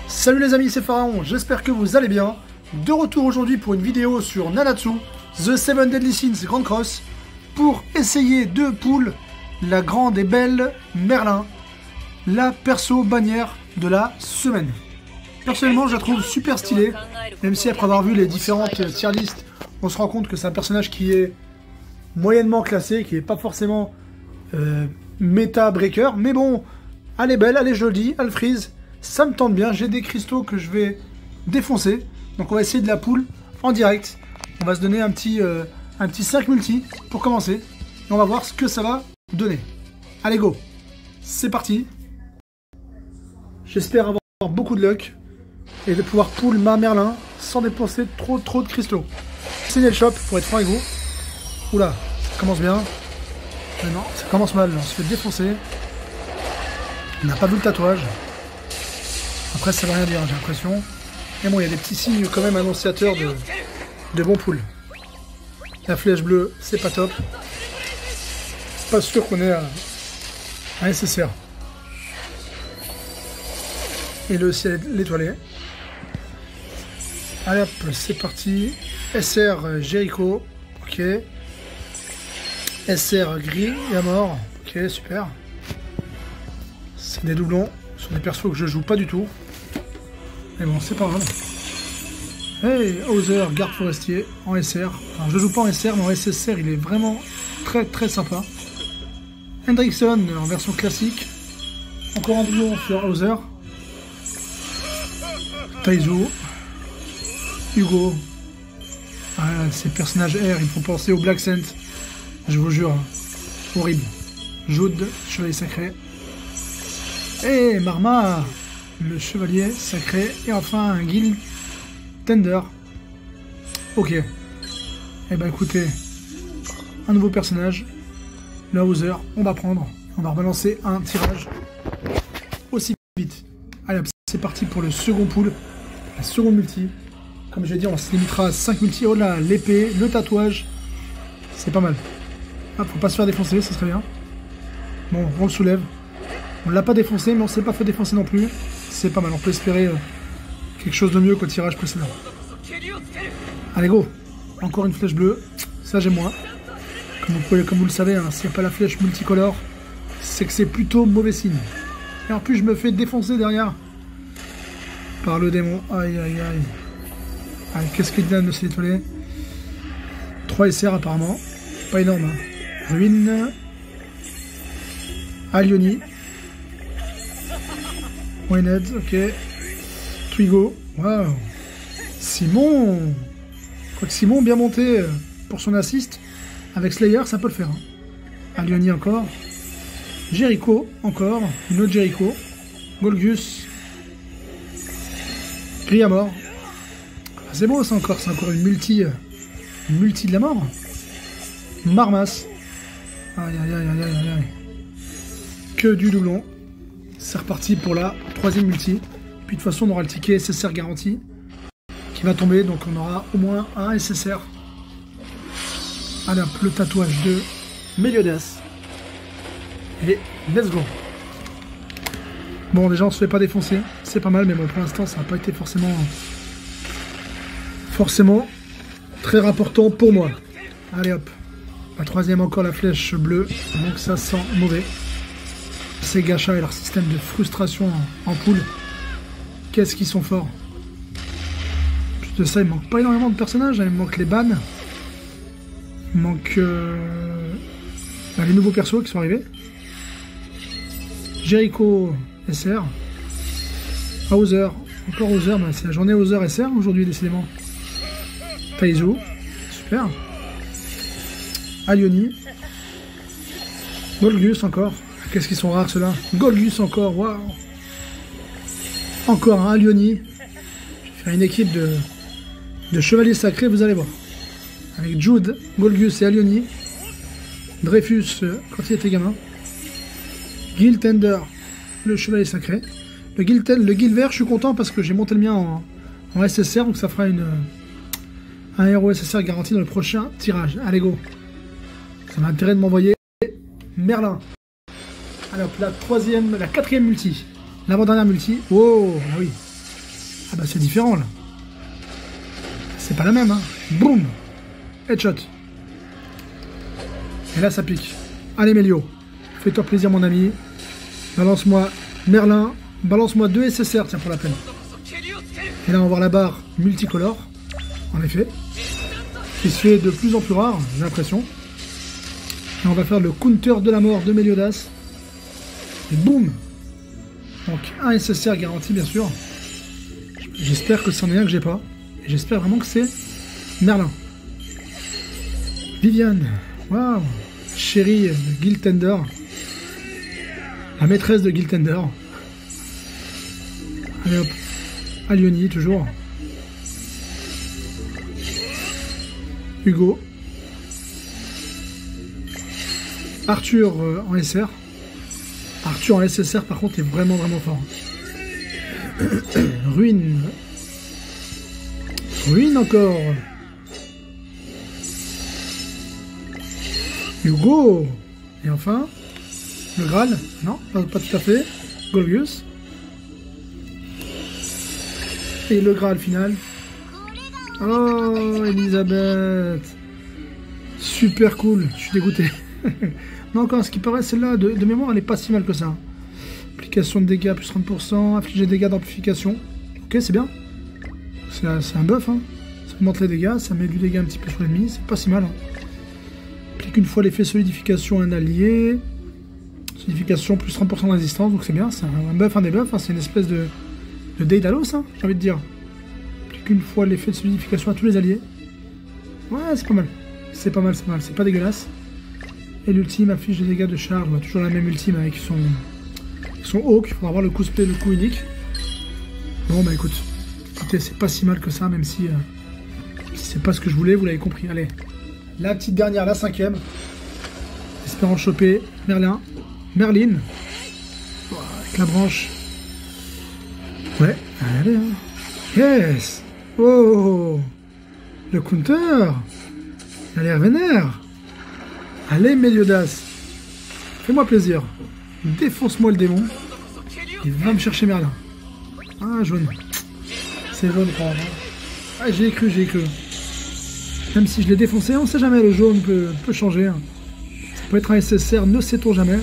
Salut les amis, c'est Pharaon, j'espère que vous allez bien. De retour aujourd'hui pour une vidéo sur Nanatsu, The Seven Deadly Sins Grand Cross, pour essayer de pull la grande et belle Merlin, la perso bannière de la semaine. Personnellement, je la trouve super stylée, même si après avoir vu les différentes tier lists, on se rend compte que c'est un personnage qui est moyennement classé, qui n'est pas forcément méta breaker, mais bon, elle est belle, elle est jolie, elle freeze. Ça me tente bien, j'ai des cristaux que je vais défoncer. Donc on va essayer de la pull en direct. On va se donner un petit 5 multi pour commencer. Et on va voir ce que ça va donner. Allez go, c'est parti. J'espère avoir beaucoup de luck et de pouvoir pull ma Merlin sans dépenser trop de cristaux. Signer le shop pour être franc avec vous. Oula, ça commence bien. Mais non, ça commence mal, on se fait défoncer. On n'a pas vu le tatouage. Après ça va rien dire, j'ai l'impression. Mais bon, il y a des petits signes quand même annonciateurs de bons poules. La flèche bleue, c'est pas top. Pas sûr qu'on ait un SSR. Et le ciel l'étoilé. Allez hop, c'est parti. SR Jericho. Ok. SR gris et à mort. Ok, super. C'est des doublons sur des persos que je joue pas du tout. Mais bon, c'est pas grave. Hey, Hauser, garde forestier en SR. Alors, je joue pas en SR, mais en SSR, il est vraiment très sympa. Hendrickson en version classique. Encore un doublon sur Hauser. Taizu. Hugo. Ah, ces personnages R, ils me font penser au Black Scent. Je vous jure. Horrible. Jude, chevalier sacré. Et Marma, le chevalier sacré. Et enfin un guild tender. Ok. Et ben écoutez, un nouveau personnage. Le Hauser, on va prendre. On va rebalancer un tirage aussi vite. Allez hop, c'est parti pour le second pool. La seconde multi. Comme je l'ai dit, on se limitera à 5 multi. Oh là, l'épée, le tatouage. C'est pas mal. Ah, faut pas se faire défoncer, ça serait bien. Bon, on le soulève. On l'a pas défoncé, mais on s'est pas fait défoncer non plus. C'est pas mal, on peut espérer quelque chose de mieux qu'au tirage précédent. Allez, go. Encore une flèche bleue. Ça, j'ai moins. Comme vous le savez, hein, s'il n'y a pas la flèche multicolore, c'est que c'est plutôt mauvais signe. Et en plus, je me fais défoncer derrière par le démon. Aïe, aïe, aïe. Allez, qu'est-ce qu'il donne de s'y étoiler? 3 SR apparemment. Pas énorme. Hein. Ruine. Alioni. Wyned, ok. Twigo. Waouh. Simon. Quoique Simon bien monté pour son assist. Avec Slayer, ça peut le faire. Hein. Alioni encore. Jericho encore. Une autre Jericho. Golgus. Gris à mort. C'est beau ça encore. C'est encore une multi de la mort. Marmas. Aïe aïe aïe aïe aïe aïe. Que du doublon. C'est reparti pour la troisième multi. Puis de toute façon, on aura le ticket SSR garanti qui va tomber. Donc on aura au moins un SSR. Allez hop, le tatouage de Meliodas. Et let's go. Bon, déjà, on se fait pas défoncer. C'est pas mal, mais bon, pour l'instant, ça n'a pas été forcément très rapportant pour moi. Allez hop. La troisième, encore la flèche bleue. Donc ça sent mauvais. Ces gachas et leur système de frustration en poule. Qu'est-ce qu'ils sont forts. Plus de ça, il manque pas énormément de personnages. Il manque les bans. Il manque les nouveaux persos qui sont arrivés. Jericho SR. Hauser. Encore Hauser. Mais c'est la journée Hauser SR aujourd'hui, décidément. Taizu. Super. Alioni. Golgus encore. Qu'est-ce qu'ils sont rares ceux-là. Golgus encore, waouh. Encore un Alioni. Je vais faire une équipe de chevaliers sacrés, vous allez voir. Avec Jude, Golgus et Alioni. Dreyfus quand il était gamin. Guild Tender, le chevalier sacré. Le guild vert, je suis content parce que j'ai monté le mien en SSR, donc ça fera un héros SSR garanti dans le prochain tirage. Allez go. Ça m'a intérêt de m'envoyer Merlin. Alors la quatrième multi. L'avant-dernière multi. Oh, ah oui. Ah bah c'est différent là. C'est pas la même, hein. Boum. Headshot. Et là ça pique. Allez Mélio, fais-toi plaisir mon ami. Balance-moi Merlin. Balance-moi 2 SSR, tiens pour la peine. Et là on va voir la barre multicolore. En effet. Qui se fait de plus en plus rare, j'ai l'impression. Et on va faire le counter de la mort de Meliodas. Et boum. Donc un SSR garanti bien sûr. J'espère que c'en est un que j'ai pas. Et j'espère vraiment que c'est Merlin. Viviane. Waouh. Chérie de Giltender. La maîtresse de Giltender. Allez hop. Alioni toujours. Hugo. Arthur en SR. Arthur en SSR par contre est vraiment fort. Ruine. Ruine encore. Hugo. Et enfin, le Graal. Non, pas tout à fait. Golgius. Et le Graal final. Oh, Elisabeth. Super cool. Je suis dégoûté. Non, encore, ce qui paraît, celle-là, de mémoire, elle est pas si mal que ça. Application de dégâts, plus 30%. Infliger des dégâts d'amplification. Ok, c'est bien. C'est un buff, hein. Ça augmente les dégâts, ça met du dégât un petit peu sur l'ennemi. C'est pas si mal, hein. Applique une fois l'effet solidification à un allié. Solidification, plus 30% de résistance, donc c'est bien. C'est un buff, un debuff, hein. C'est une espèce de Daedalus, hein, j'ai envie de dire. Applique une fois l'effet de solidification à tous les alliés. Ouais, c'est pas mal. C'est pas mal, c'est pas mal. C'est pas dégueulasse. Et l'ultime affiche des dégâts de charge. Ouais, toujours la même ultime avec son hawk. Il faudra avoir le coup spé, le coup unique. Bon, bah écoutez, c'est pas si mal que ça, même si c'est pas ce que je voulais, vous l'avez compris. Allez, la petite dernière, la 5ème. Espérant choper Merlin. Merlin. Oh, avec la branche. Ouais, allez, hein. Yes. Oh, le counter. Il a l'air vénère. Allez, Meliodas. Fais-moi plaisir. Défonce-moi le démon. Il va me chercher Merlin. Ah, jaune. C'est jaune quand même. Ah, j'y ai cru. Même si je l'ai défoncé, on sait jamais, le jaune peut changer. Hein. Ça peut être un SSR, ne sait-on jamais.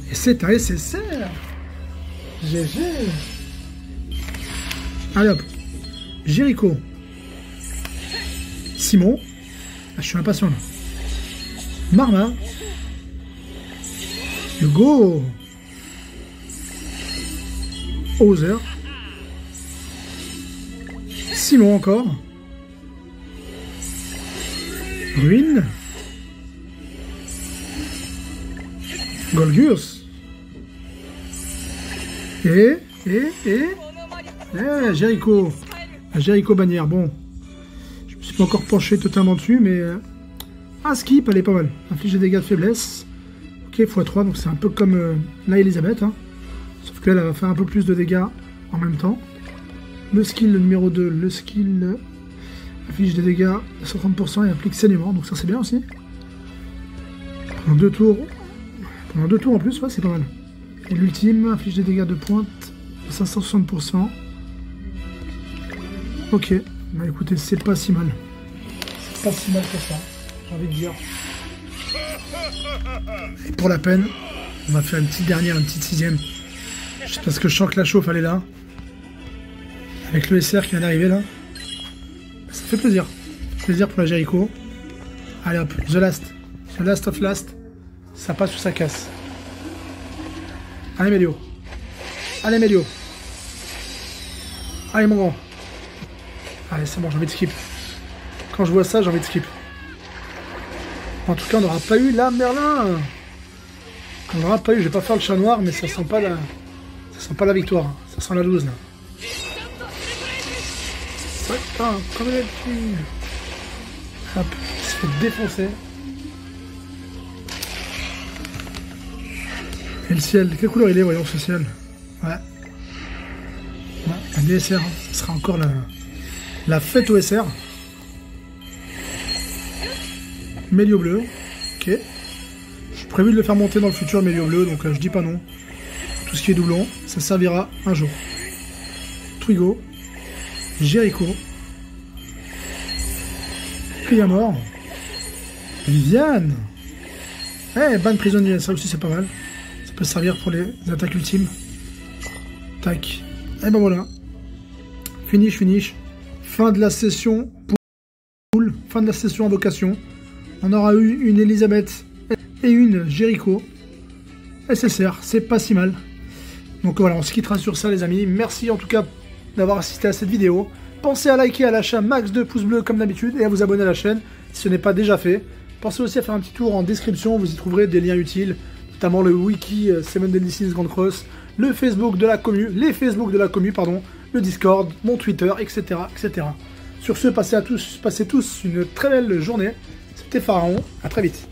Et c'est un SSR. GG. Allez hop. Jericho. Simon. Ah, je suis impatient là. Marma. Hugo. Hauser. Simon encore. Ruine. Golgius. Et Jericho. La Jericho bannière. Bon. Je me suis pas encore penché totalement dessus, mais... Ah, skip, elle est pas mal. Inflige des dégâts de faiblesse. Ok, x3, donc c'est un peu comme la Elisabeth. Hein. Sauf qu'elle va faire un peu plus de dégâts en même temps. Le skill numéro 2, le skill affiche des dégâts de 130% et applique saignement, donc ça c'est bien aussi. Pendant 2 tours. Pendant 2 tours en plus, ouais, c'est pas mal. Et l'ultime affiche des dégâts de pointe de 560%. Ok, bah écoutez, c'est pas si mal. C'est pas si mal que ça, j'ai envie de dire. Et pour la peine, on va faire une petite dernière, une petite 6ème. Juste parce que je sens que la chauffe, elle est là. Avec le SR qui vient d'arriver là. Ça fait plaisir. Plaisir pour la Jericho. Allez hop, The Last of Last. Ça passe ou ça casse. Allez Mélio. Allez Mélio. Allez mon grand. Allez, c'est bon, j'ai envie de skip. Quand je vois ça, j'ai envie de skip. En tout cas, on n'aura pas eu la Merlin. On n'aura pas eu, je vais pas faire le chat noir, mais ça sent pas la... Ça sent pas la victoire. Ça sent la loose là. Ouais, putain, comme il est petit. Hop, il se fait défoncer. Et le ciel, quelle couleur il est, voyons ce ciel. Ouais. Ouais, un DSR, hein. Ce sera encore la fête au SR. Mélio bleu. Ok. J'ai prévu de le faire monter dans le futur, Mélio bleu, donc je dis pas non. Tout ce qui est doublon, ça servira un jour. Twigo. Jericho. Cria mort. Viviane. Eh, ban prisonnier, ça aussi c'est pas mal. Ça peut servir pour les attaques ultimes. Tac. Et ben voilà. Finish. Fin de la session pool. Fin de la session invocation. On aura eu une Elisabeth et une Jericho. SSR, c'est pas si mal. Donc voilà, on se quittera sur ça les amis. Merci en tout cas d'avoir assisté à cette vidéo. Pensez à liker, à lâcher un max de pouces bleus comme d'habitude et à vous abonner à la chaîne si ce n'est pas déjà fait. Pensez aussi à faire un petit tour en description, vous y trouverez des liens utiles, notamment le wiki Seven Deadly Sins Grand Cross, le Facebook de la commu, les Facebook de la commu, pardon, le Discord, mon Twitter, etc. etc. Sur ce, passez tous une très belle journée. C'était Pharaon, à très vite.